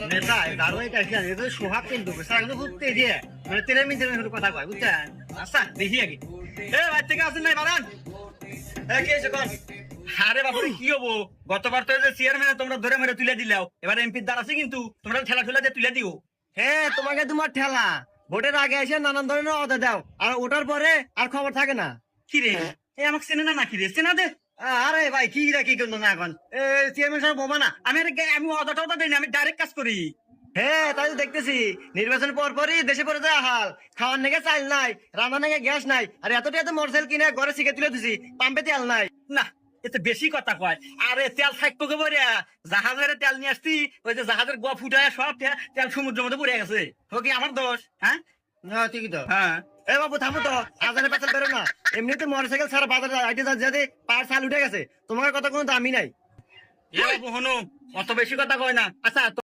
নেতা দারু এটা কি জানি এটা সোহাগ কিন্তু সারা কিন্তু খুব তেজি মানে তেরে মিনিটের কথা কয় বুঝছেন আচ্ছা দেখি আগে ভাই থেকে আসেন নাই বারান কি হয়েছে কোন আরে বাবু কি হবো গতবার তো যে চেয়ারম্যান তোমরা ধরে মেরে তুলে দিলাও এবার এমপির দ্বার আছে কিন্তু তোমরা ঠেলা ঠেলা দিয়ে তুলে দিও তোমাকে তোমার ঠেলা ভোটের আগে এসে নানান ধরনের অর্ডার দাও আর ওটার পরে আর খবর থাকে না কি রে আমাকে চেনে না নাকি রে চেনা দে আরে ভাই কি কি করলো না এখন চেয়ারম্যান সাহেব বোমা না আমি অর্ডারটা দিই আমি ডাইরেক্ট কাজ করি তাই তো দেখতেছি নির্বাচন পর পরই দেশে পড়ে যায় হাল খাওয়ার নাকি চাল নাই রান্নার নাকি গ্যাস নাই আর এতটা এত মোটরসাইকেল কিনে ঘরে শিখে তুলে দিছি পাম্পে তেল নাই না এতে বেশি কথা কয় আরে তেল থাকতো কে বলে জাহাজের তেল নিয়ে আসছি ওই যে জাহাজের গোয়া ফুটায় সব তেল সমুদ্রের মধ্যে পড়ে গেছে ও কি আমার দোষ হ্যাঁ ঠিকই তো হ্যাঁ এ বাবু থামো তো আজানের পেছাল বেরো না এমনিতে মোটরসাইকেল সারা বাজারে আইতে যাতে পার সাল উঠে গেছে তোমার কথা কোনো দামই নাই এ বাবু হনু অত বেশি কথা কয় না আচ্ছা